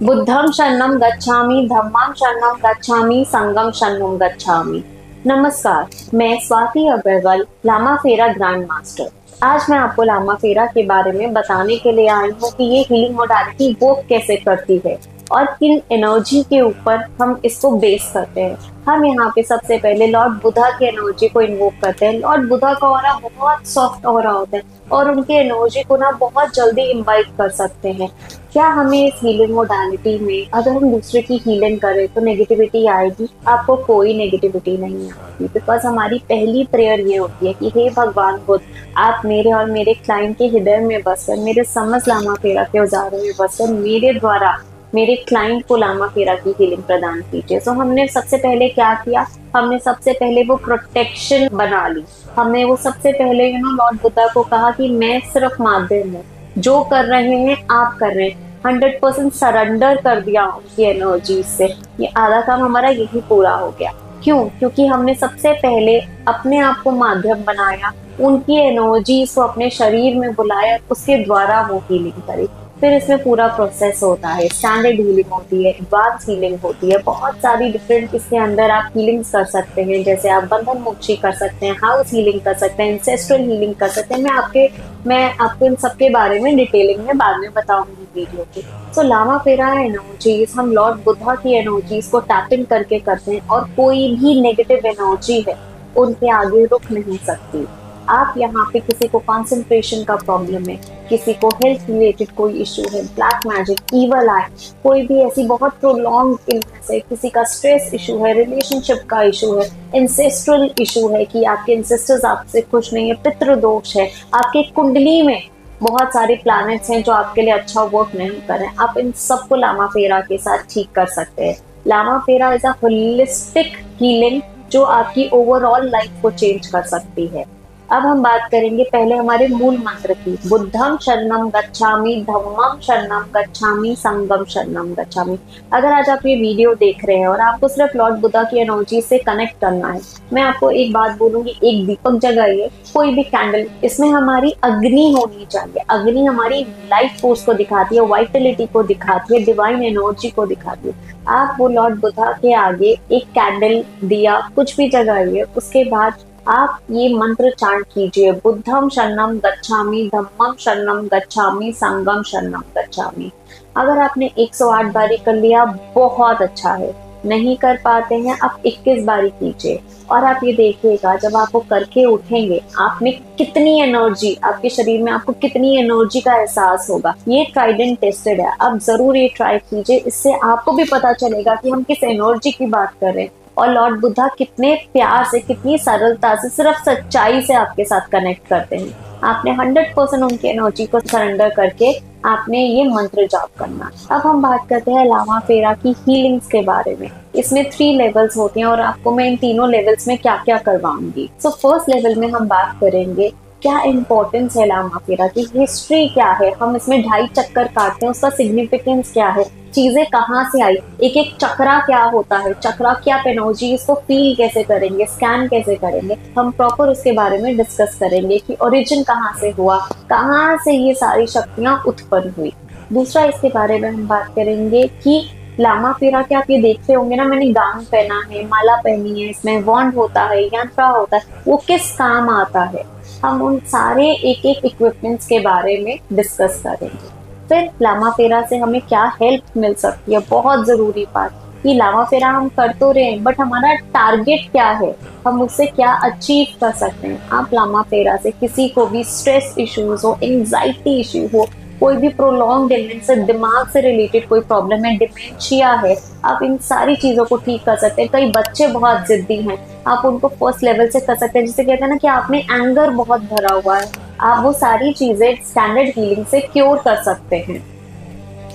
बुद्धं शरणं गच्छामि, धम्मं शरणं गच्छामि, संघं शरणं गच्छामि। नमस्कार, मैं स्वाति अग्रवाल, लामा फेरा ग्रैंड मास्टर। आज मैं आपको लामा फेरा के बारे में बताने के लिए आई हूँ कि ये हीलिंग मोडालिटी वर्क कैसे करती है और किन एनर्जी के ऊपर हम इसको बेस करते हैं। हम यहाँ पे सबसे पहले लॉर्ड बुद्धा की एनर्जी को इन्वोक करते हैं। लॉर्ड बुद्धा का ऑरा बहुत सॉफ्ट ऑरा होता है और उनकी एनर्जी को ना बहुत जल्दी इम्बाइब कर सकते हैं। क्या हमें इस हीलिंग मोडालिटी में अगर हम दूसरे की हीलिंग करें तो नेगेटिविटी आएगी? आपको कोई नेगेटिविटी नहीं आएगी, बिकॉज हमारी पहली प्रेयर ये होती है कि हे भगवान बुद्ध, आप मेरे और मेरे क्लाइंट के हृदय में बसकर, मेरे समस्त लामा फेरा के औजारों में बसकर मेरे द्वारा मेरे क्लाइंट को लामा फेरा की हीलिंग प्रदान कीजिए। तो हमने सबसे पहले क्या किया? हमने सबसे पहले वो प्रोटेक्शन बना ली। हमने वो सबसे पहले लॉर्ड बुद्धा को कहा कि मैं सिर्फ माध्यम हूँ, जो कर रहे हैं आप कर रहे हैं। 100% सरेंडर कर दिया उनकी एनर्जी से। ये आधा काम हमारा यही पूरा हो गया। क्यों? क्योंकि हमने सबसे पहले अपने आप को माध्यम बनाया, उनकी एनर्जी को अपने शरीर में बुलाया, उसके द्वारा वो हीलिंग करी। फिर इसमें पूरा प्रोसेस होता है, स्टैंडर्ड हीलिंग होती है, एडवांस हीलिंग होती है, बहुत सारी डिफरेंट इसके अंदर आप हीलिंग्स कर सकते हैं। जैसे आप बंधन मोक्षी कर सकते हैं, हाउस हीलिंग कर सकते हैं, इंसेस्ट्रल हीलिंग कर सकते हैं। मैं आपको इन सब के बारे में डिटेलिंग में बाद में बताऊंगी वीडियो की। तो लामा फेरा एनर्जीज हम लॉर्ड बुद्धा की एनर्जीज को टैप इन करके करते हैं और कोई भी नेगेटिव एनर्जी है उनके आगे रुक नहीं सकती। आप यहाँ पे किसी को कंसंट्रेशन का प्रॉब्लम है, किसी को हेल्थ रिलेटेड कोई इशू है, ब्लैक मैजिक, ईवल आई, कोई भी ऐसी बहुत प्रोलॉन्ग इलनेस है, किसी का स्ट्रेस इशू है, रिलेशनशिप का इशू है, इंसेस्ट्रल इशू है कि आपके इंसेस्टर्स आपसे खुश नहीं है, पितृदोष है, आपके कुंडली में बहुत सारे प्लैनेट्स हैं जो आपके लिए अच्छा वर्क नहीं कर रहे हैं, आप इन सबको लामा फेरा के साथ ठीक कर सकते हैं। लामा फेरा इज अ होलिस्टिक हीलिंग जो आपकी ओवरऑल लाइफ को चेंज कर सकती है। अब हम बात करेंगे पहले हमारे मूल मंत्र की। बुद्धं शरणं गच्छामि, धम्मं शरणं गच्छामि, संघं शरणं गच्छामि। अगर आज आप ये वीडियो देख रहे हैं और आपको सिर्फ लॉर्ड बुद्धा की एनर्जी से कनेक्ट करना है, मैं आपको एक बात बोलूंगी, एक दीपक जगाइए, कोई भी कैंडल, इसमें हमारी अग्नि होनी चाहिए। अग्नि हमारी लाइफ फोर्स को दिखाती है, वाइटलिटी को दिखाती है, डिवाइन एनर्जी को दिखाती है। आप वो लॉर्ड बुद्धा के आगे एक कैंडल, दिया, कुछ भी जगाइए, उसके बाद आप ये मंत्र चांट कीजिए, बुद्धं शरणं गच्छामि, धम्मं शरणं गच्छामि, संघं शरणं गच्छामि। अगर आपने 108 बारी कर लिया बहुत अच्छा है, नहीं कर पाते हैं आप 21 बारी कीजिए और आप ये देखिएगा जब आप वो करके उठेंगे आप में कितनी एनर्जी आपके शरीर में, आपको कितनी एनर्जी का एहसास होगा। ये ट्राइड एंड टेस्टेड है, आप जरूर ये ट्राई कीजिए, इससे आपको भी पता चलेगा कि हम किस एनर्जी की बात कर रहे हैं और लॉर्ड बुद्धा कितने प्यार से, कितनी सरलता से, सिर्फ सच्चाई से आपके साथ कनेक्ट करते हैं। आपने 100% उनकी एनर्जी को सरेंडर करके आपने ये मंत्र जाप करना। अब हम बात करते हैं लामा फेरा की हीलिंग्स के बारे में। इसमें 3 लेवल्स होते हैं और आपको मैं इन तीनों लेवल्स में क्या क्या करवाऊंगी। सो फर्स्ट लेवल में हम बात करेंगे क्या इंपॉर्टेंस है लामा फेरा की, हिस्ट्री क्या है, हम इसमें 2.5 चक्कर काटते हैं, उसका सिग्निफिकेंस क्या है, चीजें कहाँ से आई, एक एक चक्रा क्या होता है, चक्रा क्या एनर्जी, इसको फील कैसे करेंगे, स्कैन कैसे करेंगे, हम प्रॉपर उसके बारे में डिस्कस करेंगे कि ओरिजिन कहाँ से हुआ, कहाँ से ये सारी शक्तियां उत्पन्न हुई। दूसरा इसके बारे में हम बात करेंगे कि लामा फेरा के आप ये देखते होंगे ना, मैंने गाउन पहना है, माला पहनी है, इसमें वॉन्ड होता है, यंत्र होता है, वो किस काम आता है। हम उन सारे एक एक इक्विपमेंट्स के बारे में डिस्कस करेंगे। फिर लामा फेरा से हमें क्या हेल्प मिल सकती है, बहुत जरूरी बात कि लामा फेरा हम कर तो रहे हैं बट हमारा टारगेट क्या है, हम उससे क्या अचीव कर सकते हैं। आप लामा फेरा से किसी को भी स्ट्रेस इश्यूज हो, एंजाइटी इश्यू हो, कोई भी प्रोलॉन्ग इलनेस है, दिमाग से रिलेटेड कोई प्रॉब्लम है, डिमेंशिया है, आप इन सारी चीजों को ठीक कर सकते हैं। कई बच्चे बहुत जिद्दी हैं, आप उनको फर्स्ट लेवल से कर सकते हैं। जिसे कहते हैं ना कि आप में एंगर बहुत भरा हुआ है, आप वो सारी चीजें स्टैंडर्ड हीलिंग से क्योर कर सकते हैं।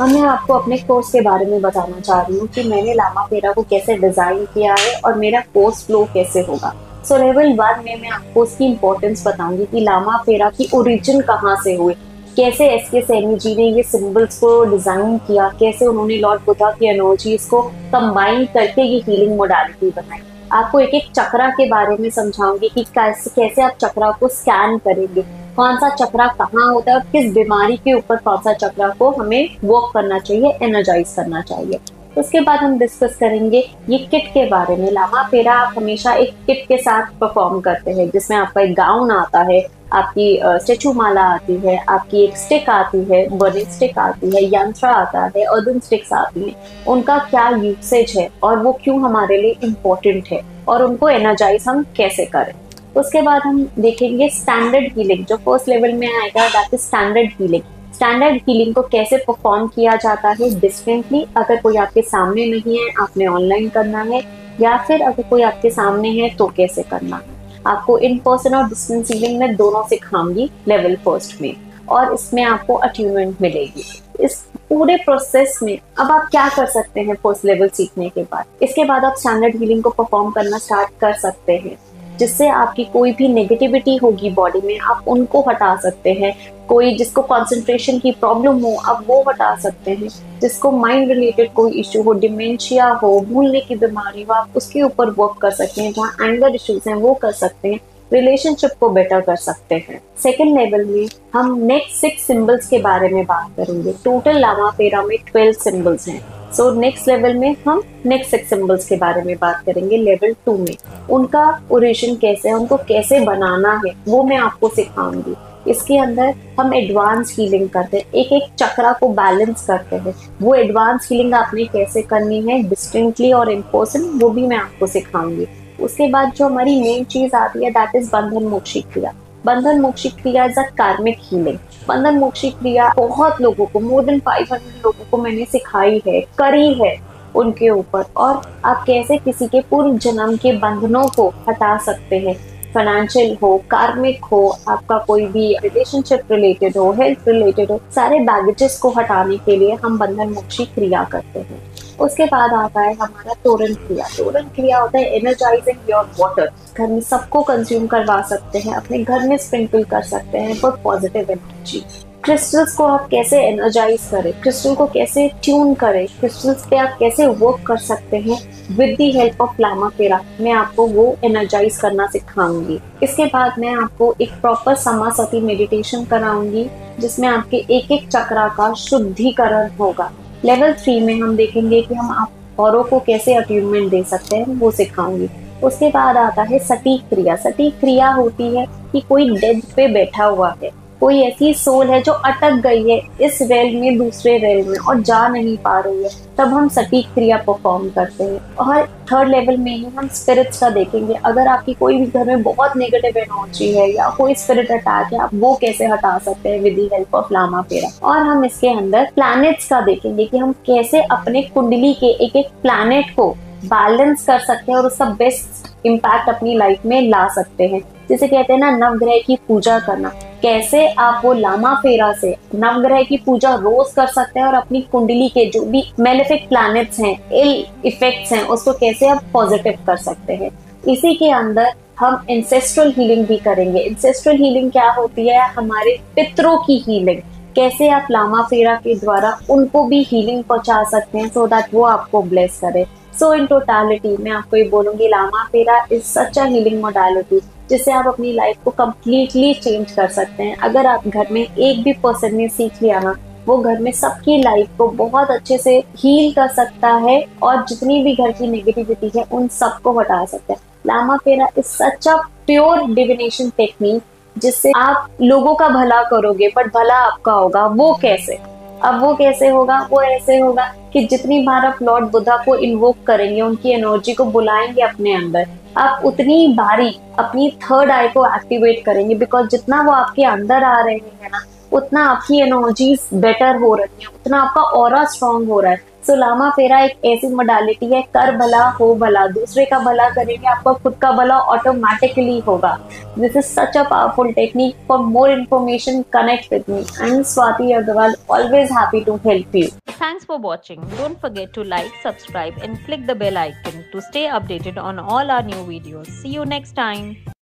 अब मैं आपको अपने कोर्स के बारे में बताना चाह रही हूँ कि मैंने लामा फेरा को कैसे डिजाइन किया है और मेरा कोर्स फ्लो कैसे होगा। सो लेवल 1 में मैं आपको उसकी इम्पोर्टेंस बताऊंगी कि लामा फेरा की ओरिजिन कहाँ से हुई, कैसे एस.के. सैनी जी ने ये सिंबल्स को डिजाइन किया, कैसे उन्होंने लॉर्ड बुद्धा की एनर्जीज को कंबाइन करके ये हीलिंग मोडालिटी बनाई। आपको एक एक चक्रा के बारे में समझाऊंगी कि कैसे आप चक्रा को स्कैन करेंगे, कौन सा चक्रा कहाँ होता है और किस बीमारी के ऊपर कौन सा चक्रा को हमें वर्क करना चाहिए, एनर्जाइज करना चाहिए। उसके बाद हम डिस्कस करेंगे ये किट के बारे में। लामा फेरा आप हमेशा एक किट के साथ परफॉर्म करते हैं, जिसमें आपका एक गाउन आता है, आपकी स्टेचू माला आती है, आपकी एक स्टिक आती है, बर्निंग स्टिक आती है, यंत्र आता है, अर्दन स्टिक्स आती हैं। उनका क्या यूसेज है और वो क्यों हमारे लिए इम्पोर्टेंट है और उनको एनर्जाइज हम कैसे करें। उसके बाद हम देखेंगे स्टैंडर्ड हीलिंग, जो फर्स्ट लेवल में आएगा, that is standard healing. Standard healing को कैसे परफॉर्म किया जाता है डिस्टेंटली, अगर कोई आपके सामने नहीं है आपने ऑनलाइन करना है, या फिर अगर कोई आपके सामने है तो कैसे करना है। आपको इन पर्सन और डिस्टेंस हीलिंग में दोनों सिखाऊंगी लेवल फर्स्ट में, और इसमें आपको अट्यूनमेंट मिलेगी। इस पूरे प्रोसेस में अब आप क्या कर सकते हैं फर्स्ट लेवल सीखने के बाद, इसके बाद आप स्टैंडर्ड हीलिंग को परफॉर्म करना स्टार्ट कर सकते हैं, जिससे आपकी कोई भी नेगेटिविटी होगी बॉडी में आप उनको हटा सकते हैं। कोई जिसको कंसंट्रेशन की प्रॉब्लम हो आप वो हटा सकते हैं। जिसको माइंड रिलेटेड कोई इश्यू हो, डिमेंशिया हो, भूलने की बीमारी हो, आप उसके ऊपर वर्क कर सकते हैं। जहाँ एंगर इश्यूज हैं वो कर सकते हैं। रिलेशनशिप को बेटर कर सकते हैं। सेकेंड लेवल में हम नेक्स्ट 6 सिंबल्स के बारे में बात करेंगे। टोटल लामा फेरा में 12 सिंबल्स हैं। सो नेक्स्ट लेवल में हम नेक्स्ट 6 सिंबल्स के बारे में बात करेंगे। लेवल 2 में उनका ओरिजिन कैसे है, उनको कैसे बनाना है, वो मैं आपको सिखाऊंगी। इसके अंदर हम एडवांस हीलिंग करते हैं, एक एक चक्रा को बैलेंस करते हैं। वो एडवांस हीलिंग आपने कैसे करनी है डिस्टिंक्टली और इन पर्सन, वो भी मैं आपको सिखाऊंगी। उसके बाद जो हमारी मेन चीज आती है दैट इज बंधन मोक्षी क्रिया। बंधन मोक्षी क्रिया इज अ कार्मिक हीलिंग। बंधन मोक्षी क्रिया बहुत लोगों को, मोर देन 500 लोगों को मैंने सिखाई है, करी है उनके ऊपर, और आप कैसे किसी के पूर्व जन्म के बंधनों को हटा सकते हैं। फाइनेंशियल हो, कार्मिक हो, आपका कोई भी रिलेशनशिप रिलेटेड हो, हेल्थ रिलेटेड हो, सारे बैगेजेस को हटाने के लिए हम बंधन मोक्षी क्रिया करते हैं। उसके बाद आता है हमारा तोरण क्रिया। तोरण क्रिया होता है एनर्जाइजिंग योर वाटर। घर में सबको कंज्यूम करवा सकते हैं, अपने घर में स्प्रिंकल कर सकते हैं फॉर पॉजिटिव एनर्जी। क्रिस्टल्स को आप कैसे एनर्जाइज करें, क्रिस्टल को कैसे ट्यून करें, क्रिस्टल्स पे आप कैसे वर्क कर सकते हैं with the help of Lama Fera, मैं आपको वो एनर्जाइज करना सिखाऊंगी। इसके बाद मैं आपको एक प्रॉपर समासती मेडिटेशन कराऊंगी, जिसमें आपके एक एक चक्रा का शुद्धिकरण होगा। लेवल 3 में हम देखेंगे कि हम आप औरों को कैसे अट्यूनमेंट दे सकते हैं, वो सिखाऊंगी। उसके बाद आता है सटीक क्रिया। सटीक क्रिया होती है कि कोई डेथ पे बैठा हुआ है, कोई ऐसी सोल है जो अटक गई है इस रेल में दूसरे रेल में और जा नहीं पा रही है, तब हम सटीक क्रिया परफॉर्म करते हैं। और थर्ड लेवल में ही हम स्पिरिट्स का देखेंगे। अगर आपकी कोई भी घर में बहुत नेगेटिव एनर्जी है या कोई स्पिरिट अटैक है, आप वो कैसे हटा सकते हैं with the help of Lama Fera. और हम इसके अंदर प्लैनेट्स का देखेंगे कि हम कैसे अपने कुंडली के एक एक प्लैनेट को बैलेंस कर सकते हैं और उसका बेस्ट इम्पैक्ट अपनी लाइफ में ला सकते हैं। जिसे कहते हैं ना नवग्रह की पूजा करना, कैसे आप वो लामा फेरा से नवग्रह की पूजा रोज कर सकते हैं और अपनी कुंडली के जो भी मेलेफिक प्लैनेट्स हैं, इल इफेक्ट्स हैं, उसको कैसे आप पॉजिटिव कर सकते हैं। इसी के अंदर हम इंसेस्ट्रल हीलिंग भी करेंगे। इंसेस्ट्रल हीलिंग क्या होती है, हमारे पितरों की हीलिंग, कैसे आप लामा फेरा के द्वारा उनको भी हीलिंग पहुंचा सकते हैं सो दैट वो आपको ब्लेस करे। सो इन टोटालिटी मैं आपको ये बोलूंगी, लामा फेरा is such a healing modality जिससे आप अपनी लाइफ को कम्प्लीटली चेंज कर सकते हैं। अगर आप घर में एक भी पर्सन ने सीख लिया ना, वो घर में सबकी लाइफ को बहुत अच्छे से हील कर सकता है और जितनी भी घर की नेगेटिविटी है उन सबको हटा सकता है। लामा फेरा is such a pure divination technique जिससे आप लोगों का भला करोगे, बट भला आपका होगा। वो कैसे? अब वो कैसे होगा? वो ऐसे होगा कि जितनी बार आप लॉर्ड बुद्धा को इन्वोक करेंगे, उनकी एनर्जी को बुलाएंगे अपने अंदर, आप उतनी बारी अपनी थर्ड आई को एक्टिवेट करेंगे। बिकॉज जितना वो आपके अंदर आ रहे हैं ना, उतना आपकी एनर्जीज बेटर हो रही है, उतना आपका ऑरा स्ट्रॉन्ग हो रहा है। सो लामा फेरा एक ऐसी मोडालिटी है, कर भला हो भला, दूसरे का भला करेंगे, आपका खुद का भला ऑटोमेटिकली होगा। This is such a powerful technique. For more information connect with me. I am Swati Agarwal, always happy to help you. Thanks for watching. Don't forget to like, subscribe and click the bell icon to stay updated on all our new videos. See you next time.